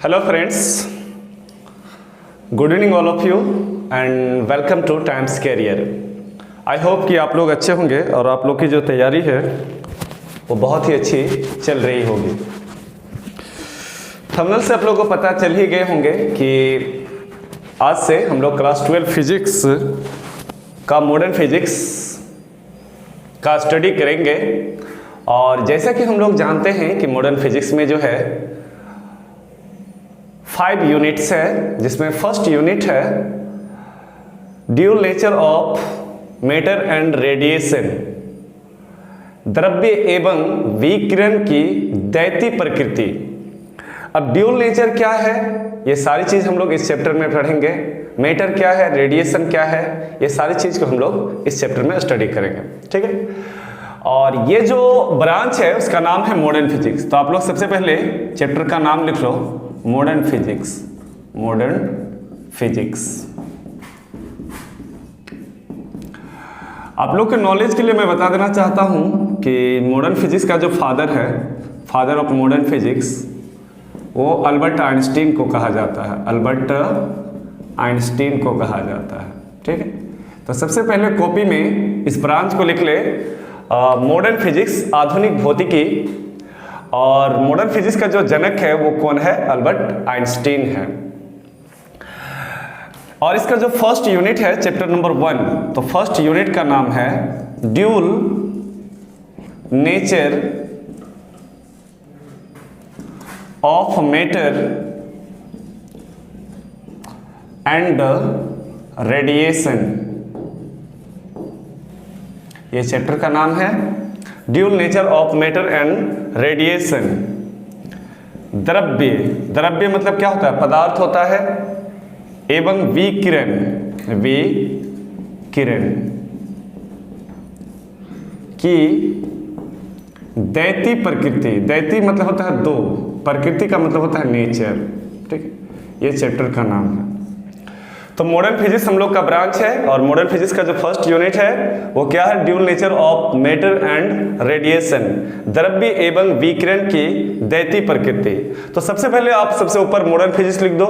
Hello friends, good evening all of you and welcome to Times Career. I hope कि आप लोग अच्छे होंगे और आप लोग की जो तैयारी है वो बहुत ही अच्छी चल रही होगी। थंबनेल से आप लोगों को पता चल ही गए होंगे कि आज से हम लोग क्लास 12 फिजिक्स का मॉडर्न फिजिक्स का स्टडी करेंगे। और जैसा कि हम लोग जानते हैं कि मॉडर्न फिजिक्स में जो है 5 यूनिट्स है, जिसमें फर्स्ट यूनिट है dual nature of matter and radiation, द्रव्य एवं विकिरण की दैती प्रकृति। अब ड्यूल नेचर क्या है, ये सारी चीज हम लोग इस चैप्टर में पढ़ेंगे। मैटर क्या है, रेडिएशन क्या है, ये सारी चीज को हम लोग इस चैप्टर में स्टडी करेंगे। ठीक है, और ये जो ब्रांच है उसका नाम है मॉडर्न फिजिक्स। तो आप लोग सबसे पहले चैप्टर का नाम लिख लो, मॉडर्न फिजिक्स। मॉडर्न फिजिक्स आप लोग के नॉलेज के लिए मैं बता देना चाहता हूं कि मॉडर्न फिजिक्स का जो फादर है, फादर ऑफ मॉडर्न फिजिक्स, वो अल्बर्ट आइंस्टीन को कहा जाता है। अल्बर्ट आइंस्टीन को कहा जाता है। ठीक है, तो सबसे पहले कॉपी में इस ब्रांच को लिख ले, मॉडर्न फिजिक्स, आधुनिक भौतिकी। और मॉडर्न फिजिक्स का जो जनक है वो कौन है? अल्बर्ट आइंस्टीन है। और इसका जो फर्स्ट यूनिट है चैप्टर नंबर 1, तो फर्स्ट यूनिट का नाम है dual nature of matter and radiation. ये चैप्टर का नाम है dual nature of matter and radiation. द्रव्य, द्रव्य मतलब क्या होता है? पदार्थ होता है। एवं विकिरण, विकिरण की दैती प्रकृति। दैती मतलब होता है दो, प्रकृति का मतलब होता है नेचर। ठीक है, ये चैप्टर का नाम है। तो मॉडर्न फिजिक्स हम लोग का ब्रांच है, और मॉडर्न फिजिक्स का जो फर्स्ट यूनिट है वो क्या है? Dual nature of matter and radiation, द्रव्य एवं विकिरण की दैती प्रकृति। तो सबसे पहले आप सबसे ऊपर मॉडर्न फिजिक्स लिख दो,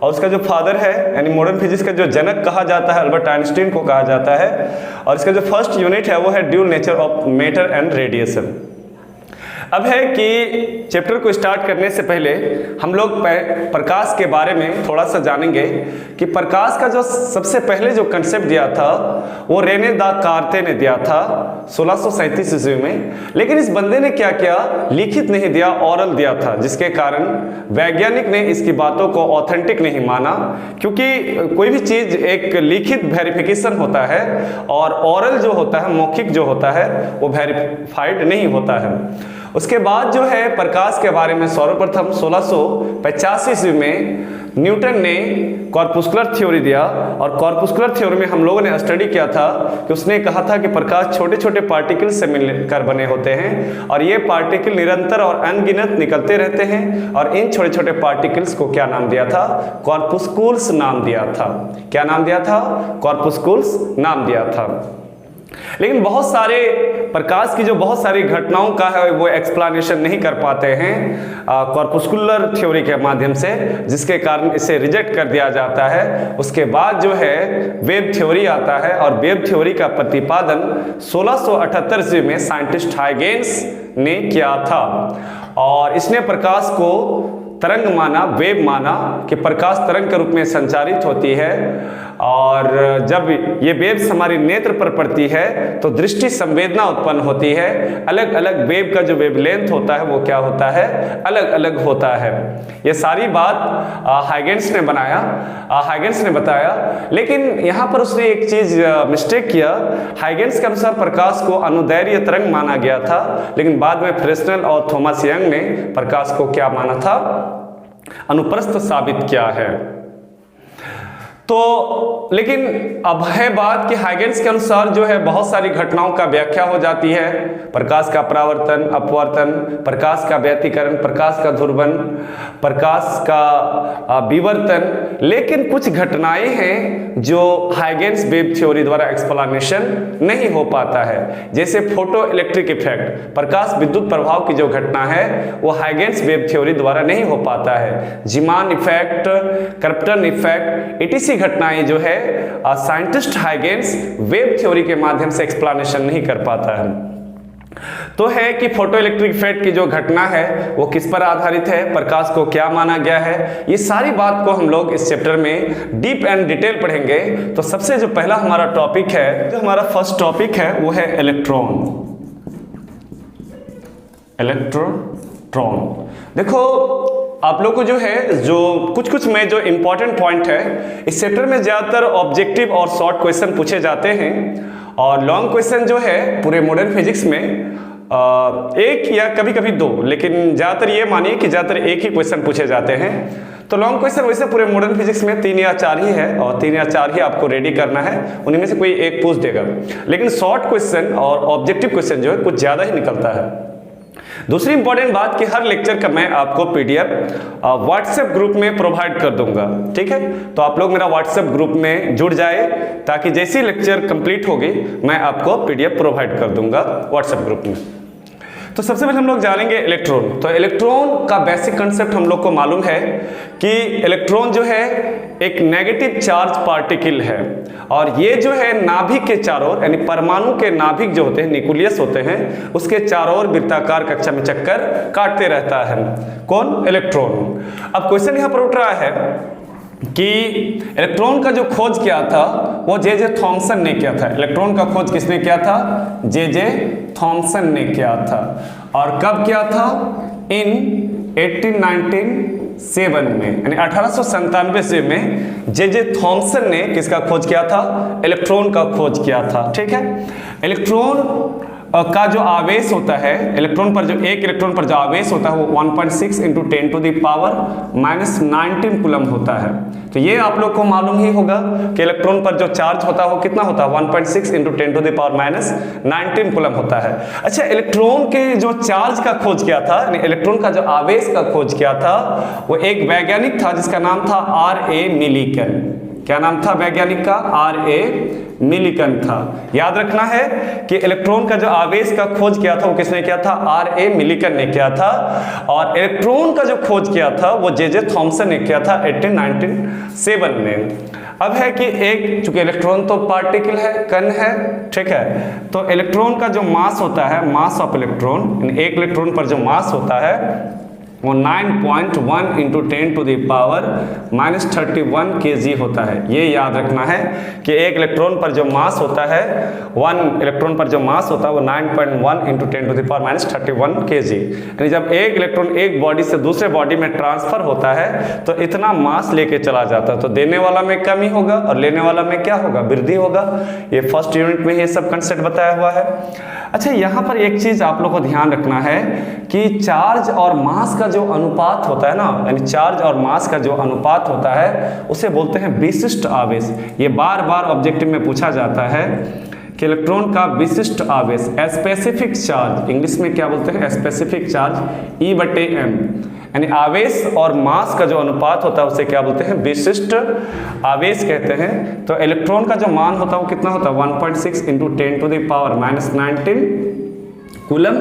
और उसका जो फादर है यानी मॉडर्न फिजिक्स का जो जनक कहा जाता है अल्बर्ट आइंस्टीन को कहा जाता है। और इसका जो फर्स्ट यूनिट है वो है dual nature of matter and radiation. अब है कि चैप्टर को स्टार्ट करने से पहले हम लोग प्रकाश के बारे में थोड़ा सा जानेंगे कि प्रकाश का जो सबसे पहले जो कंसेप्ट दिया था वो रेने दा कार्ते ने दिया था 1637 ईस्वी में। लेकिन इस बंदे ने क्या किया? लिखित नहीं दिया, ओरल दिया था, जिसके कारण वैज्ञानिक ने इसकी बातों को ऑथेंटिक नहीं माना। क्योंकि कोई भी चीज एक लिखित वेरिफिकेशन होता है और ओरल जो होता है, मौखिक जो होता है, वो वेरीफाइड नहीं होता है। उसके बाद जो है प्रकाश के बारे में सर्वप्रथम 1685 ईस्वी में न्यूटन ने कॉर्पुस्कुलर थ्योरी दिया। और कॉर्पुस्कुलर थ्योरी में हम लोगों ने स्टडी किया था कि उसने कहा था कि प्रकाश छोटे छोटे पार्टिकल से मिलकर बने होते हैं, और ये पार्टिकल निरंतर और अनगिनत निकलते रहते हैं। और इन छोटे छोटे पार्टिकल्स को क्या नाम दिया था? कॉर्पुस्कुल्स नाम दिया था। क्या नाम दिया था? कॉर्पुस्कुल्स नाम दिया था। लेकिन बहुत सारे प्रकाश की जो बहुत सारी घटनाओं का है वो एक्सप्लेनेशन नहीं कर पाते हैं कॉर्पुस्कुलर थ्योरी के माध्यम से, जिसके कारण इसे रिजेक्ट कर दिया जाता है। उसके बाद जो है वेव थ्योरी आता है, और वेव थ्योरी का प्रतिपादन 1678 ईस्वी में साइंटिस्ट हाइगेंस ने किया था। और इसने प्रकाश को तरंग माना, वेव माना, कि प्रकाश तरंग के रूप में संचारित होती है। और जब ये वेव्स हमारी नेत्र पर पड़ती है तो दृष्टि संवेदना उत्पन्न होती है। अलग अलग वेव का जो वेवलेंथ होता है वो क्या होता है? अलग अलग होता है। ये सारी बात हाइगेंस ने बनाया, हाइगेंस ने बताया। लेकिन यहाँ पर उसने एक चीज मिस्टेक किया। हाइगेंस के अनुसार प्रकाश को अनुदैर्घ्य तरंग माना गया था, लेकिन बाद में फ्रेस्नेल और थॉमस यंग ने प्रकाश को क्या माना था? अनुप्रस्थ साबित किया है। तो लेकिन अब है बात कि हाइगेंस के अनुसार जो है बहुत सारी घटनाओं का व्याख्या हो जाती है, प्रकाश का परावर्तन, अपवर्तन, प्रकाश का व्यतिकरण, प्रकाश का ध्रुवन, प्रकाश का विवर्तन, लेकिन कुछ घटनाएं हैं जो हाइगेंस वेव थ्योरी द्वारा एक्सप्लेनेशन नहीं हो पाता है, जैसे फोटो इलेक्ट्रिक इफेक्ट, प्रकाश विद्युत प्रभाव की जो घटना है वो हाइगेंस वेव थ्योरी द्वारा नहीं हो पाता है। जीमान इफेक्ट, कर्प्टन इफेक्ट, इटीसी घटनाएं जो है साइंटिस्ट हाइगेंस वेव थ्योरी के माध्यम से एक्सप्लेनेशन नहीं कर पाता है। तो है कि फोटो इलेक्ट्रिक इफेक्ट की जो घटना है वो किस पर आधारित है, प्रकाश को क्या माना गया है, ये सारी बात को हम लोग इस चैप्टर में डीप एंड डिटेल पढ़ेंगे। तो सबसे जो पहला हमारा टॉपिक है, जो हमारा फर्स्ट टॉपिक है वो है इलेक्ट्रॉन। इलेक्ट्रॉन देखो आप लोग को जो है जो कुछ में जो इंपॉर्टेंट पॉइंट है, इस चैप्टर में ज्यादातर ऑब्जेक्टिव और शॉर्ट क्वेश्चन पूछे जाते हैं और लॉन्ग क्वेश्चन जो है पूरे मॉडर्न फिजिक्स में एक या कभी कभी दो, लेकिन ज्यादातर ये मानिए कि ज्यादातर एक ही क्वेश्चन पूछे जाते हैं। तो लॉन्ग क्वेश्चन वैसे पूरे मॉडर्न फिजिक्स में 3 या 4 ही है और 3 या 4 ही आपको रेडी करना है, उन्हीं में से कोई एक पूछ देगा। लेकिन शॉर्ट क्वेश्चन और ऑब्जेक्टिव क्वेश्चन जो है कुछ ज्यादा ही निकलता है। दूसरी इंपॉर्टेंट बात कि हर लेक्चर का मैं आपको पीडीएफ व्हाट्सएप ग्रुप में प्रोवाइड कर दूंगा, ठीक है। तो आप लोग मेरा व्हाट्सएप ग्रुप में जुड़ जाए ताकि जैसी लेक्चर कंप्लीट होगी मैं आपको पीडीएफ प्रोवाइड कर दूंगा व्हाट्सएप ग्रुप में। तो सबसे पहले हम लोग जानेंगे इलेक्ट्रॉन। तो इलेक्ट्रॉन का बेसिक कंसेप्ट हम लोग को मालूम है कि इलेक्ट्रॉन जो है एक नेगेटिव चार्ज पार्टिकल है और ये जो है नाभिक के चारों ओर, यानी परमाणु के नाभिक जो होते हैं, न्यूक्लियस होते हैं, उसके चारों ओर वृत्ताकार कक्षा में चक्कर काटते रहता है। कौन? इलेक्ट्रॉन। अब क्वेश्चन यहां पर उठ रहा है कि इलेक्ट्रॉन का जो खोज किया था वो जे थॉमसन ने किया था। इलेक्ट्रॉन का खोज किसने किया था? जे थॉमसन ने किया था। और कब किया था? इन 1897 में, यानी 1897 में जे थॉमसन ने किसका खोज किया था? इलेक्ट्रॉन का खोज किया था, ठीक है। इलेक्ट्रॉन का जो आवेश होता है, इलेक्ट्रॉन पर जो एक इलेक्ट्रॉन पर जो आवेश होता है वो 1.6 × 10⁻⁻19 कूलम होता है। तो ये आप लोग को मालूम ही होगा कि इलेक्ट्रॉन पर जो चार्ज होता है वो कितना होता है? 1.6 × 10⁻⁻19 कूलम होता है। अच्छा, इलेक्ट्रॉन के जो चार्ज का खोज किया था, यानी इलेक्ट्रॉन का जो आवेश का खोज किया था, वो एक वैज्ञानिक था जिसका नाम था R.A. मिलिकन। क्या नाम था वैज्ञानिक का? R.A. मिलिकन था। याद रखना है कि इलेक्ट्रॉन का जो आवेश का खोज किया था वो किसने किया था? R.A. मिलिकन ने किया था। और इलेक्ट्रॉन का जो खोज किया था वो जे थॉमसन ने किया था 1897 में। अब है कि एक, चूंकि इलेक्ट्रॉन तो पार्टिकल है, कण है, ठीक है, तो इलेक्ट्रॉन का जो मास होता है, मास ऑफ इलेक्ट्रॉन, एक इलेक्ट्रॉन पर जो मास होता है वो 9.1 × 10⁻31 kg होता है। ये याद रखना है कि एक इलेक्ट्रॉन पर जो मास होता है, 1 इलेक्ट्रॉन पर जो मास होता है वो 9.1 × 10⁻31 kg। यानी जब एक इलेक्ट्रॉन एक बॉडी से दूसरे बॉडी में ट्रांसफर होता है तो इतना मास लेके चला जाता है। तो देने वाला में कमी होगा और लेने वाला में क्या होगा? वृद्धि होगा। ये फर्स्ट यूनिट में ये सब कंसेप्ट बताया हुआ है। अच्छा, यहाँ पर एक चीज आप लोग को ध्यान रखना है कि चार्ज और मास का जो अनुपात होता है ना, यानी चार्ज और मास का जो अनुपात होता है उसे बोलते हैं विशिष्ट आवेश। ये बार बार ऑब्जेक्टिव में पूछा जाता है कि इलेक्ट्रॉन का विशिष्ट आवेश, स्पेसिफिक चार्ज, इंग्लिश में क्या बोलते हैं? स्पेसिफिक चार्ज, E/m, यानी आवेश और मास का जो अनुपात होता है उसे क्या बोलते हैं? विशिष्ट आवेश कहते हैं। तो इलेक्ट्रॉन का जो मान होता है वो कितना होता है? 1.6 × 10⁻⁻19 कूलम।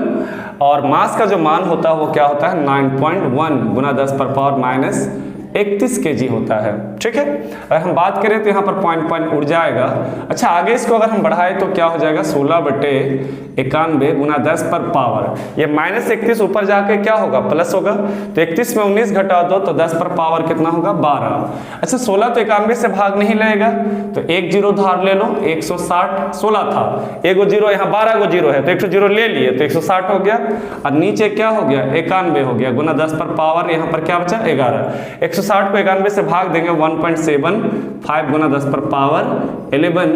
और मास का जो मान होता है वो क्या होता है? 9.1 × 10⁻31 kg होता है, ठीक है। अगर हम बात करें तो यहाँ पर पॉइंट उड़ जाएगा। अच्छा, आगे इसको अगर हम बढ़ाएं तो क्या हो जाएगा? 16/91 × 10 पर पावर। ये -31 ऊपर जाके क्या होगा? प्लस होगा। तो 31 में 19 घटा दो तो 10 पर पावर कितना होगा? 12। अच्छा, 16 तो 91 से भाग नहीं लेगा तो एक जीरो धार ले लो। 160 16 था, एक जीरो, यहाँ 12 जीरो है तो 1 जीरो ले लिए तो 160 हो गया। और नीचे क्या हो गया? 91 हो गया गुना 10 पर पावर, यहाँ पर क्या बचा? 11। 160 को 91 से भाग देंगे 1.75 गुना 10 पर पावर 11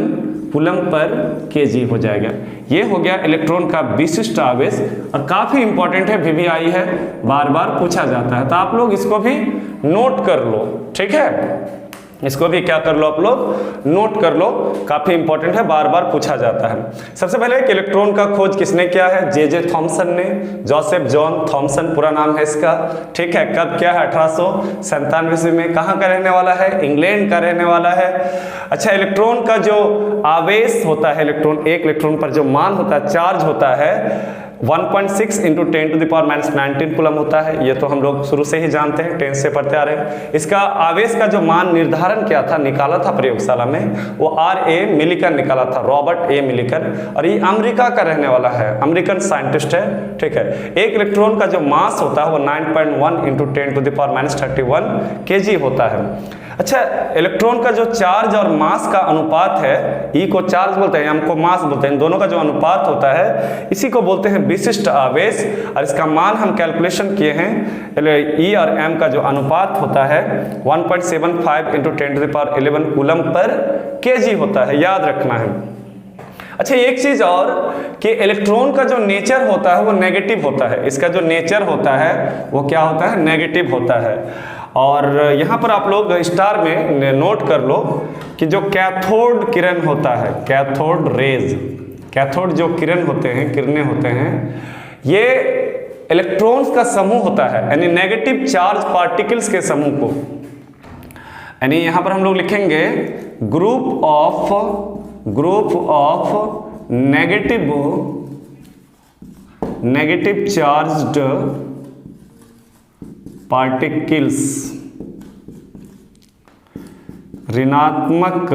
कूलम पर kg हो जाएगा। ये हो गया इलेक्ट्रॉन का विशिष्ट आवेश और काफी इंपॉर्टेंट है, VVI है, बार बार पूछा जाता है, तो आप लोग इसको भी नोट कर लो, ठीक है। इसको भी क्या कर लो आप लोग, नोट कर लो, काफी इंपॉर्टेंट है, बार बार पूछा जाता है। सबसे पहले कि इलेक्ट्रॉन का खोज किसने किया है, जे थॉमसन ने, जोसेफ जॉन थॉमसन पूरा नाम है इसका, ठीक है। कब किया है, 1897 ईस्वी में। कहाँ का रहने वाला है, इंग्लैंड का रहने वाला है। अच्छा, इलेक्ट्रॉन का जो आवेश होता है, इलेक्ट्रॉन, एक इलेक्ट्रॉन पर जो मान होता है, चार्ज होता है, 1.6 × 10⁻⁹ कूलम होता है। ये तो हम लोग शुरू से ही जानते हैं, 10 से पढ़ते आ रहे हैं। इसका आवेश का जो मान निर्धारण किया था, निकाला था प्रयोगशाला में, वो R.A. मिलिकन निकाला था, रॉबर्ट ए मिलिकन, और ये अमेरिका का रहने वाला है, अमेरिकन साइंटिस्ट है, ठीक है। एक इलेक्ट्रॉन का जो मास होता है वो 9.1 × 10⁻31 kg होता है। अच्छा, इलेक्ट्रॉन का जो चार्ज और मास का अनुपात है, ई को चार्ज बोलते हैं, एम को मास बोलते हैं, इन दोनों का जो अनुपात होता है इसी को बोलते हैं विशिष्ट आवेश। और इसका मान हम कैलकुलेशन किए हैं, ई और एम का जो अनुपात होता है 1.75 × 10⁻11 कूलम पर kg होता है, याद रखना है। अच्छा, एक चीज और कि इलेक्ट्रॉन का जो नेचर होता है वो नेगेटिव होता है, इसका जो नेचर होता है वो क्या होता है, नेगेटिव होता है। और यहाँ पर आप लोग स्टार में नोट कर लो कि जो कैथोड किरण होता है, कैथोड रेज, कैथोड जो किरण होते हैं, किरणें होते हैं, ये इलेक्ट्रॉन्स का समूह होता है, यानी नेगेटिव चार्ज पार्टिकल्स के समूह को, यानी यहाँ पर हम लोग लिखेंगे group of negative charged particles, ऋणात्मक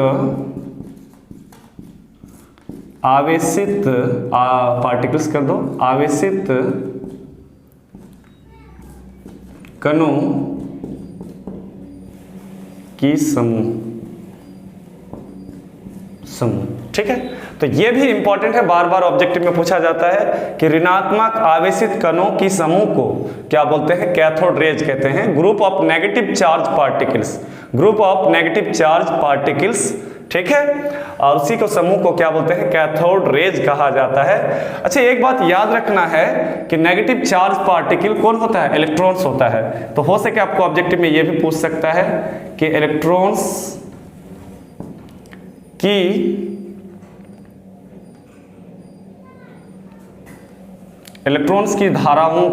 आवेशित पार्टिकल्स कर दो, आवेशित कणों की समूह, ठीक है। तो ये भी इंपॉर्टेंट है, बार बार ऑब्जेक्टिव में पूछा जाता है कि ऋणात्मक आवेशित कणों की समूह को क्या बोलते हैं, कैथोड रेज कहते हैं। Group of negative charge particles, group of negative charge particles, ठीक है, और उसी को समूह को क्या बोलते हैं, कैथोड रेज कहा जाता है। अच्छा, एक बात याद रखना है कि नेगेटिव चार्ज पार्टिकल कौन होता है, इलेक्ट्रॉन्स होता है। तो हो सके आपको ऑब्जेक्टिव में ये भी पूछ सकता है कि इलेक्ट्रॉन्स की धाराओं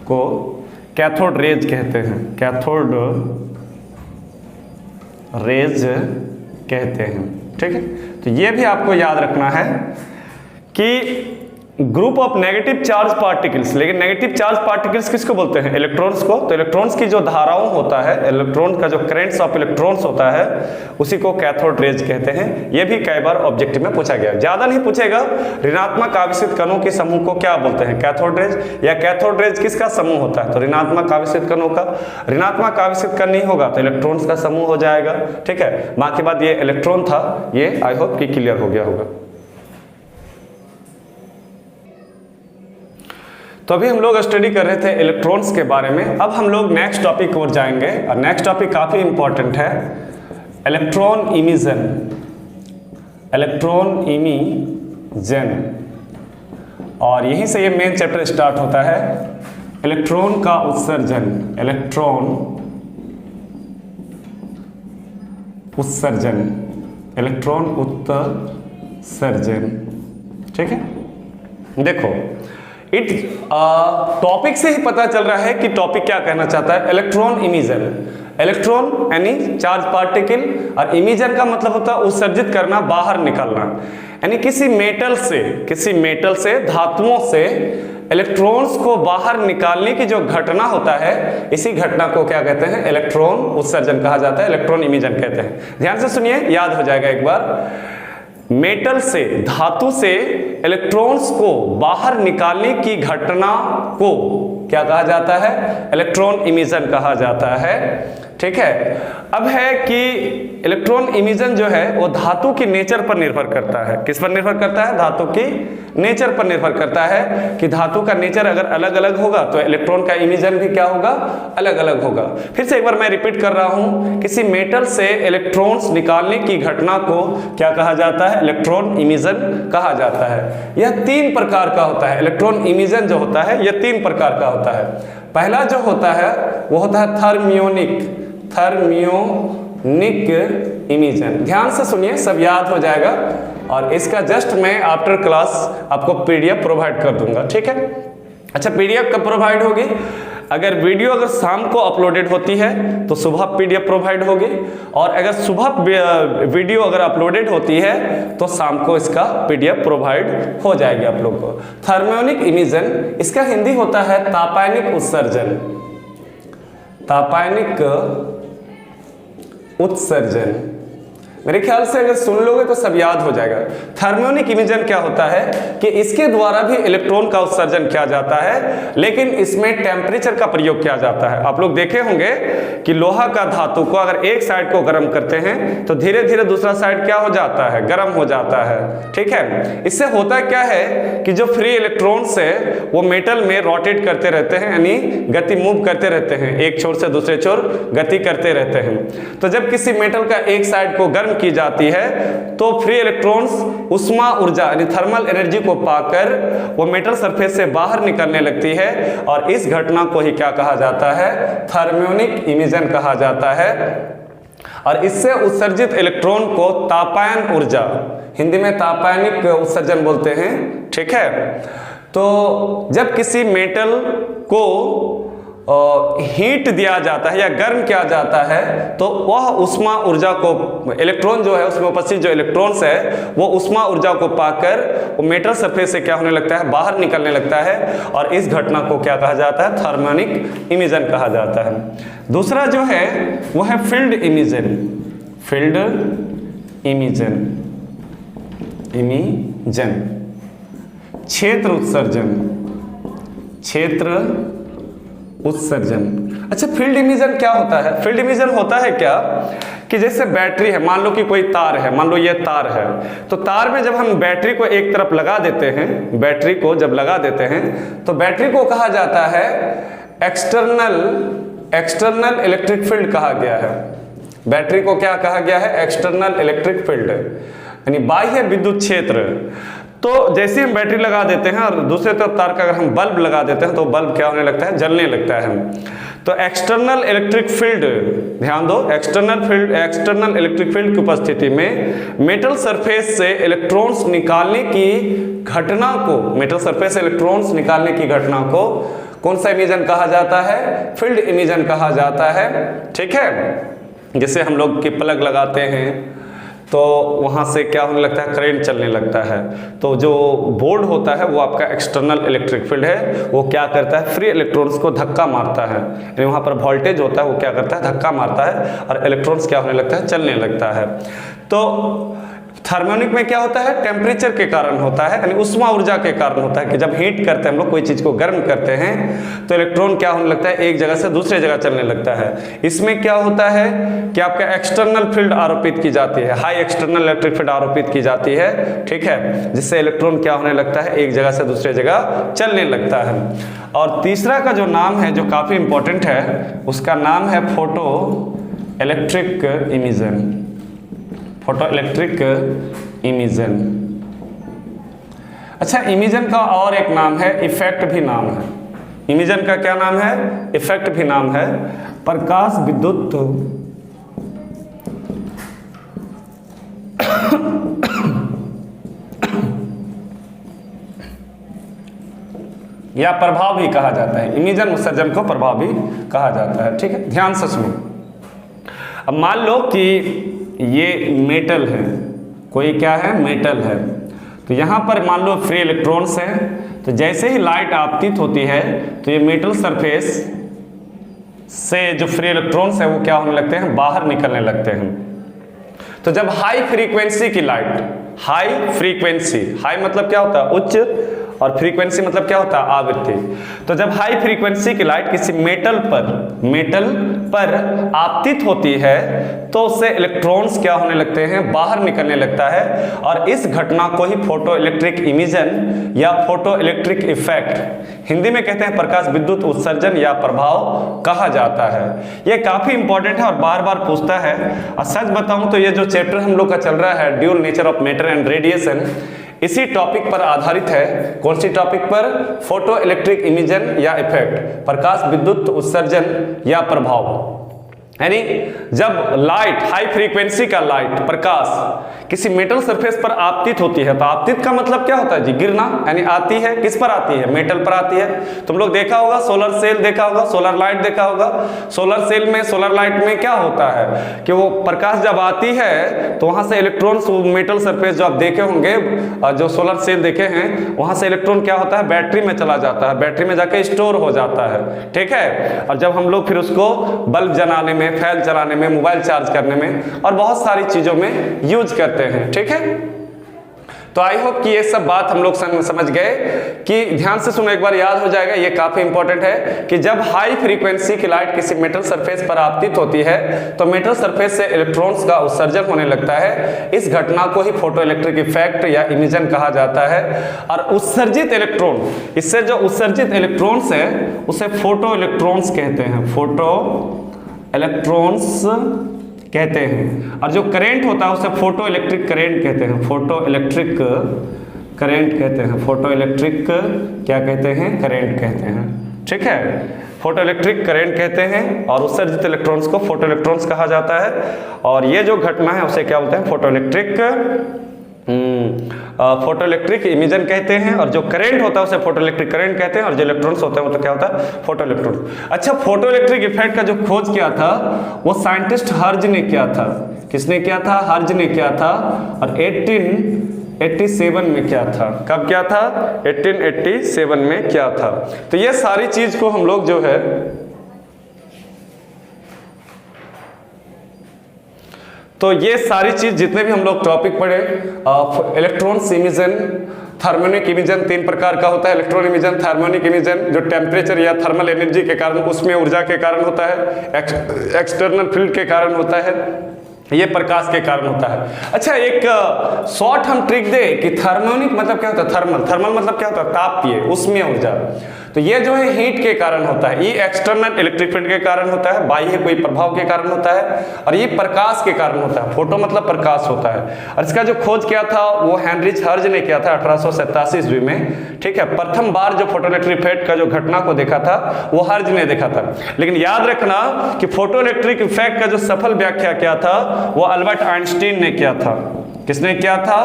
को कैथोड रेज कहते हैं, कैथोड रेज कहते हैं, ठीक है। तो ये भी आपको याद रखना है कि group of negative charge particles, लेकिन नेगेटिव चार्ज पार्टिकल्स किसको बोलते हैं, इलेक्ट्रॉन्स को। तो इलेक्ट्रॉन्स की जो धाराओं होता है, इलेक्ट्रॉन का जो करंट्स ऑफ इलेक्ट्रॉन्स होता है उसी को कैथोड रेज कहते हैं। ये भी कई बार ऑब्जेक्टिव में पूछा गया, ज्यादा नहीं पूछेगा। ऋणात्मक आवेशित कणों के समूह को क्या बोलते हैं, कैथोड रेज, या कैथोड रेज किसका समूह होता है, तो ऋणात्मक आवेशित कणों का। ऋणात्मक आवेशित कण नहीं होगा तो इलेक्ट्रॉन्स का समूह हो जाएगा, ठीक है। बाकी बात ये इलेक्ट्रॉन था, ये आई होप कि क्लियर हो गया होगा। तो अभी हम लोग स्टडी कर रहे थे इलेक्ट्रॉन्स के बारे में। अब हम लोग नेक्स्ट टॉपिक की ओर जाएंगे, और नेक्स्ट टॉपिक काफी इंपॉर्टेंट है, इलेक्ट्रॉन इमिजन। इलेक्ट्रॉन इमिजन, और यहीं से ये मेन चैप्टर स्टार्ट होता है, इलेक्ट्रॉन का उत्सर्जन। इलेक्ट्रॉन उत्सर्जन, इलेक्ट्रॉन उत्सर्जन, ठीक है। देखो, टॉपिक से ही पता चल रहा है कि टॉपिक क्या कहना चाहता है, इलेक्ट्रॉन इमिजन। इलेक्ट्रॉन यानी चार्ज पार्टिकल, और इमिजन का मतलब होता है उत्सर्जित करना, बाहर निकालना। यानी किसी मेटल से, धातुओं से इलेक्ट्रॉन्स को बाहर निकालने की जो घटना होता है, इसी घटना को क्या कहते हैं, इलेक्ट्रॉन उत्सर्जन कहा जाता है, इलेक्ट्रॉन इमिजन कहते हैं। ध्यान से सुनिए, याद हो जाएगा एक बार। मेटल से, धातु से इलेक्ट्रॉन्स को बाहर निकालने की घटना को क्या कहा जाता है, इलेक्ट्रॉन इमिजन कहा जाता है, ठीक है। अब है कि इलेक्ट्रॉन इमिजन जो है वो धातु की नेचर पर निर्भर करता है। किस पर निर्भर करता है, धातु की नेचर पर निर्भर करता है कि धातु का नेचर अगर अलग अलग होगा तो इलेक्ट्रॉन का इमिजन भी क्या होगा, अलग अलग होगा। फिर से एक बार मैं रिपीट कर रहा हूं, किसी मेटल से इलेक्ट्रॉन्स निकालने की घटना को क्या कहा जाता है, इलेक्ट्रॉन इमिजन कहा जाता है। यह 3 प्रकार का होता है, इलेक्ट्रॉन इमिजन जो होता है यह 3 प्रकार का होता है। पहला जो होता है वो होता है थर्मियोनिक इमिजन। ध्यान से सुनिए, सब याद हो जाएगा, और इसका जस्ट मैं आफ्टर क्लास आपको पीडीएफ प्रोवाइड कर दूंगा, ठीक है। अच्छा, पीडीएफ कब प्रोवाइड होगी? अगर वीडियो अगर शाम को अपलोडेड होती है तो सुबह पीडीएफ प्रोवाइड होगी, और अगर सुबह वीडियो अगर अपलोडेड होती है तो शाम को इसका पीडीएफ प्रोवाइड हो जाएगी आप लोग को। थर्मियोनिक इमिजन, इसका हिंदी होता है तापायनिक उत्सर्जन। तापायनिक उत्सर्जन, मेरे ख्याल से अगर सुन लोगे तो सब याद हो जाएगा। थर्मियोनिक इमिजन क्या होता है कि इसके द्वारा भी इलेक्ट्रॉन का उत्सर्जन किया जाता है, लेकिन इसमें टेम्परेचर का प्रयोग किया जाता है। आप लोग देखे होंगे कि लोहा का धातु को अगर एक साइड को गर्म करते हैं तो धीरे धीरे दूसरा साइड क्या हो जाता है? गर्म हो जाता है, ठीक है। इससे होता क्या है कि जो फ्री इलेक्ट्रॉन्स है वो मेटल में रोटेट करते रहते हैं, यानी गति मूव करते रहते हैं, एक छोर से दूसरे छोर गति करते रहते हैं। तो जब किसी मेटल का एक साइड को गर्म की जाती है तो फ्री इलेक्ट्रॉन्स उष्मा ऊर्जा यानी थर्मल एनर्जी को पाकर वो मेटल सरफेस से बाहर निकलने लगती है, और इस घटना को ही क्या कहा जाता है? थर्मियोनिक इमिजन कहा जाता है। और इससे उत्सर्जित इलेक्ट्रॉन को तापायन ऊर्जा, हिंदी में तापायनिक उत्सर्जन बोलते हैं, ठीक है। तो जब किसी मेटल को हीट दिया जाता है या गर्म किया जाता है तो वह उष्मा ऊर्जा को, इलेक्ट्रॉन जो है उसमें उपस्थित जो इलेक्ट्रॉन्स है वो उष्मा ऊर्जा को पाकर वो मेटल सरफेस से क्या होने लगता है? बाहर निकलने लगता है, और इस घटना को क्या कहा जाता है? थर्मियोनिक इमिजन कहा जाता है। दूसरा जो है वो है फील्ड इमिजन। फील्ड इमिजन, क्षेत्र उत्सर्जन, क्षेत्र उत्सर्जन। अच्छा, फील्ड इमिजन क्या होता है? फील्ड इमिजन होता है क्या कि जैसे बैटरी है, मान लो कि कोई तार है, मान लो ये तार है, तो तार में जब हम बैटरी को एक तरफ लगा देते हैं, बैटरी को जब लगा देते हैं तो बैटरी को कहा जाता है एक्सटर्नल इलेक्ट्रिक फील्ड कहा गया है। बैटरी को क्या कहा गया है? एक्सटर्नल इलेक्ट्रिक फील्ड, यानी बाह्य विद्युत क्षेत्र। तो जैसे हम बैटरी लगा देते हैं और दूसरे तरफ तार का अगर हम बल्ब लगा देते हैं तो बल्ब क्या होने लगता है? जलने लगता है। तो एक्सटर्नल इलेक्ट्रिक फील्ड, ध्यान दो, एक्सटर्नल इलेक्ट्रिक फील्ड की उपस्थिति में मेटल सरफेस से इलेक्ट्रॉन्स निकालने की घटना को, मेटल सरफेस से इलेक्ट्रॉन्स निकालने की घटना को कौन सा इमिजन कहा जाता है? फील्ड इमिजन कहा जाता है, ठीक है। जैसे हम लोग की प्लग लगाते हैं तो वहाँ से क्या होने लगता है? करंट चलने लगता है। तो जो बोर्ड होता है वो आपका एक्सटर्नल इलेक्ट्रिक फील्ड है, वो क्या करता है? फ्री इलेक्ट्रॉन्स को धक्का मारता है, यानी वहाँ पर वोल्टेज होता है वो क्या करता है? धक्का मारता है, और इलेक्ट्रॉन्स क्या होने लगता है? चलने लगता है। तो थर्मियोनिक में क्या होता है? टेम्परेचर के कारण होता है, यानी उष्मा ऊर्जा के कारण होता है कि जब हीट करते हैं हम लोग, कोई चीज को गर्म करते हैं तो इलेक्ट्रॉन क्या होने लगता है? एक जगह से दूसरे जगह चलने लगता है। इसमें क्या होता है कि आपका एक्सटर्नल फील्ड आरोपित की जाती है, हाई एक्सटर्नल इलेक्ट्रिक फील्ड आरोपित की जाती है, ठीक है, जिससे इलेक्ट्रॉन क्या होने लगता है? एक जगह से दूसरे जगह चलने लगता है। और तीसरा का जो नाम है जो काफी इंपॉर्टेंट है, उसका नाम है photo electric emission. Photo electric emission. अच्छा, इमिजन का और एक नाम है, इफेक्ट भी नाम है। इमिजन का क्या नाम है? इफेक्ट भी नाम है। प्रकाश विद्युत या प्रभाव भी कहा जाता है। इमिजन उत्सर्जन को प्रभाव भी कहा जाता है, ठीक है। ध्यान से सुनो। अब मान लो कि ये मेटल है, कोई क्या है? मेटल है। तो यहाँ पर मान लो फ्री इलेक्ट्रॉन्स हैं, तो जैसे ही लाइट आपतित होती है तो ये मेटल सरफेस से जो फ्री इलेक्ट्रॉन्स है वो क्या होने लगते हैं? बाहर निकलने लगते हैं। तो जब हाई फ्रीक्वेंसी की लाइट, हाई फ्रीक्वेंसी, हाई मतलब क्या होता है? उच्च, और फ्रीक्वेंसी मतलब क्या होता है? आवृत्ति। तो जब हाई फ्रीक्वेंसी की लाइट किसी मेटल पर आपतित होती है तो उससे इलेक्ट्रॉन्स क्या होने लगते हैं? बाहर निकलने लगता है, और इस घटना को ही फोटो इलेक्ट्रिक इमिजन या फोटो इलेक्ट्रिक इफेक्ट, हिंदी में कहते हैं प्रकाश विद्युत उत्सर्जन या प्रभाव कहा जाता है। यह काफी इंपॉर्टेंट है और बार बार पूछता है। और सच बताऊं तो ये जो चैप्टर हम लोग का चल रहा है, dual nature of matter and radiation, इसी टॉपिक पर आधारित है। कौन सी टॉपिक पर? फोटो इलेक्ट्रिक इमिजन या इफेक्ट, प्रकाश विद्युत उत्सर्जन या प्रभाव। यानी जब लाइट, हाई फ्रीक्वेंसी का लाइट, प्रकाश किसी मेटल सरफेस पर आपतित होती है, तो आपतित का मतलब क्या होता है जी? गिरना। यानी आती है, किस पर आती है? मेटल पर आती है। तुम लोग देखा होगा, सोलर सेल देखा होगा, सोलर लाइट देखा होगा। सोलर सेल में, सोलर लाइट में क्या होता है कि वो प्रकाश जब आती है तो वहां से इलेक्ट्रॉन्स, मेटल सरफेस जो आप देखे होंगे, जो सोलर सेल देखे हैं, वहां से इलेक्ट्रॉन क्या होता है? बैटरी में चला जाता है, बैटरी में जाकर स्टोर हो जाता है। ठीक है। और जब हम लोग फिर उसको बल्ब जलाने में, फैन चलाने में, मोबाइल चार्ज करने में और बहुत सारी चीजों में यूज करते हैं। ठीक है। तो आई होप कि ये सब बात हम लोग समझ गए कि ध्यान से सुनो, एक बार याद हो जाएगा, ये काफी इंपॉर्टेंट है कि जब हाई फ्रीक्वेंसी की लाइट किसी मेटल सरफेस पर आपतित होती है तो मेटल सरफेस से इलेक्ट्रॉन्स का उत्सर्जन होने लगता है। इस घटना को ही फोटो इलेक्ट्रिक इफेक्ट या इमिजन कहा जाता है। और उत्सर्जित इलेक्ट्रॉन, इससे जो उत्सर्जित इलेक्ट्रॉन्स है उसे फोटो इलेक्ट्रॉन्स कहते हैं, फोटो इलेक्ट्रॉन्स कहते हैं। और जो करंट होता है उसे फोटो इलेक्ट्रिक करंट कहते हैं, फोटो इलेक्ट्रिक करंट कहते हैं, फोटो इलेक्ट्रिक क्या कहते हैं? करंट कहते हैं। ठीक है। फोटो इलेक्ट्रिक करंट कहते हैं और उत्सर्जित इलेक्ट्रॉन्स को फोटो इलेक्ट्रॉन्स कहा जाता है। और ये जो घटना है उसे क्या बोलते हैं? फोटो इलेक्ट्रिक इमिजन कहते हैं। और जो करंट होता है उसे फोटो इलेक्ट्रिक करंट कहते हैं। और जो इलेक्ट्रॉन्स होते हैं वो तो क्या होता है? Photo electrons. अच्छा, फोटो इलेक्ट्रिक इफेक्ट का जो खोज किया था वो साइंटिस्ट हर्ज ने किया था। किसने किया था? हर्ज ने किया था। और 1887 में किया था। कब किया था? 1887 में किया था। तो ये सारी चीज को हम लोग जो है, तो ये सारी चीज जितने भी हम लोग टॉपिक पढ़े, इलेक्ट्रॉन्स इमिजन, थर्मोनिक इमिजन, 3 प्रकार का होता है। इलेक्ट्रॉन इमिजन, थर्मोनिक इमिजन जो टेम्परेचर या थर्मल एनर्जी के कारण, उसमें ऊर्जा के कारण होता है, एक्सटर्नल फील्ड के कारण होता है, ये प्रकाश के कारण होता है। अच्छा, एक शॉर्ट हम ट्रिक दे कि थर्मोनिक मतलब क्या होता है? थर्मल, थर्मल मतलब क्या होता है? तापीय, उसमें ऊर्जा। तो ये जो है हीट के कारण होता है, ये एक्सटर्नल इलेक्ट्रिक फील्ड के कारण होता है, बाह्य कोई प्रभाव के कारण होता है। और ये प्रकाश के कारण होता है, फोटो मतलब प्रकाश होता है। और इसका जो खोज किया था वो हेनरिच हर्ज ने किया था 1887 ईस्वी में। ठीक है। प्रथम बार जो फोटो इलेक्ट्रिक इफेक्ट का जो घटना को देखा था वो हर्ज ने देखा था। लेकिन याद रखना कि फोटो इलेक्ट्रिक इफेक्ट का जो सफल व्याख्या किया था वो अल्बर्ट आइंस्टीन ने किया था। किसने किया था?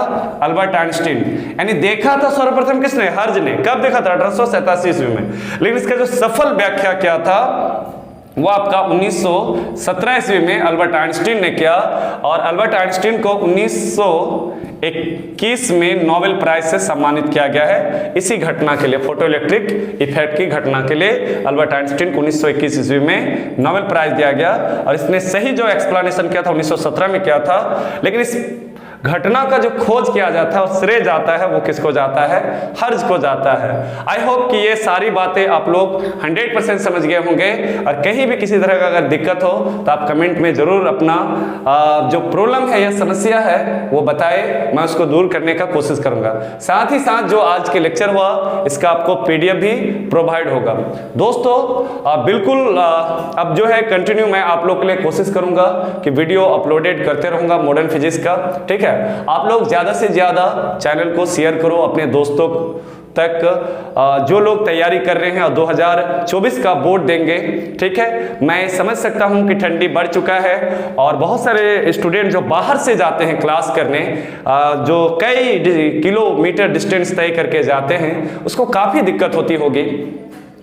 Albert Einstein. यानी देखा था सर्वप्रथम किसने? हर्ज ने। कब देखा था? 1887 ईस्वी में। लेकिन इसका जो सफल व्याख्या किया था वो आपका 1917 ईस्वी में अल्बर्ट आइंस्टीन ने किया। और अल्बर्ट आइंस्टीन को 1921 में नोबेल प्राइज से सम्मानित किया गया है इसी घटना के लिए, फोटो इलेक्ट्रिक इफेक्ट की घटना के लिए अल्बर्ट आइंस्टीन को 1921 ईस्वी में नोबेल प्राइज दिया गया। और इसने सही जो एक्सप्लेनेशन किया था 1917 में किया था। लेकिन इस घटना का जो खोज किया जाता है और श्रेय जाता है वो किसको जाता है? हर्ज को जाता है। आई होप कि ये सारी बातें आप लोग 100% समझ गए होंगे। और कहीं भी किसी तरह का अगर दिक्कत हो तो आप कमेंट में जरूर अपना जो प्रॉब्लम है या समस्या है वो बताएं, मैं उसको दूर करने का कोशिश करूंगा। साथ ही साथ जो आज के लेक्चर हुआ इसका आपको PDF भी प्रोवाइड होगा। दोस्तों बिल्कुल अब जो है कंटिन्यू मैं आप लोग के लिए कोशिश करूंगा कि वीडियो अपलोडेड करते रहूंगा मॉडर्न फिजिक्स का। ठीक है। आप लोग ज्यादा से ज्यादा चैनल को शेयर करो अपने दोस्तों तक, जो लोग तैयारी कर रहे हैं और 2024 का बोर्ड देंगे। ठीक है। मैं समझ सकता हूं कि ठंडी बढ़ चुका है और बहुत सारे स्टूडेंट जो बाहर से जाते हैं क्लास करने, जो कई किलोमीटर डिस्टेंस तय करके जाते हैं, उसको काफी दिक्कत होती होगी।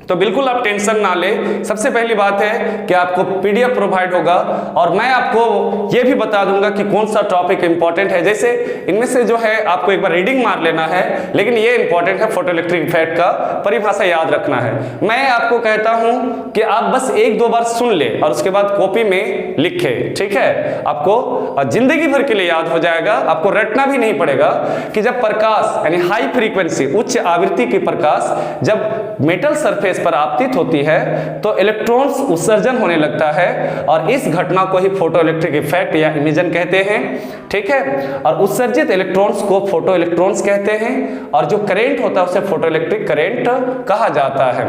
तो बिल्कुल आप टेंशन ना ले। सबसे पहली बात है कि आपको PDF प्रोवाइड होगा और मैं आपको ये भी बता दूंगा कि कौन सा टॉपिक इंपॉर्टेंट है। जैसे इनमें से जो है आपको एक बार रीडिंग मार लेना है, लेकिन ये इंपॉर्टेंट है, फोटो इलेक्ट्रिक इफेक्ट का परिभाषा याद रखना है। मैं आपको कहता हूं कि आप बस 1-2 बार सुन ले और उसके बाद कॉपी में लिखे। ठीक है। आपको जिंदगी भर के लिए याद हो जाएगा, आपको रटना भी नहीं पड़ेगा कि जब प्रकाश यानी हाई फ्रीक्वेंसी, उच्च आवृत्ति की प्रकाश जब मेटल सरफेस पर आपतित होती है तो इलेक्ट्रॉन्स उत्सर्जन होने लगता है और इस घटना को ही फोटो इलेक्ट्रिक इफेक्ट या इमिजन कहते हैं। ठीक है। और उत्सर्जित इलेक्ट्रॉन्स को फोटो इलेक्ट्रॉन्स कहते हैं और जो करंट होता है उसे फोटो इलेक्ट्रिक करंट कहा जाता है।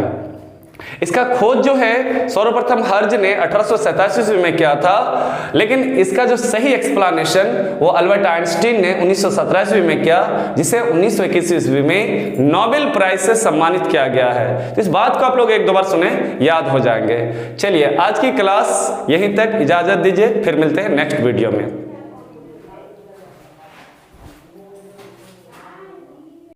इसका खोज जो है सर्वप्रथम हर्ज ने 1887 ईस्वी में किया था, लेकिन इसका जो सही एक्सप्लेनेशन वो अल्बर्ट आइंस्टीन ने 1917 ईस्वी में किया, जिसे 1921 ईस्वी में नोबेल प्राइज से सम्मानित किया गया है। तो इस बात को आप लोग एक दो बार सुने, याद हो जाएंगे। चलिए आज की क्लास यहीं तक, इजाजत दीजिए, फिर मिलते हैं नेक्स्ट वीडियो में।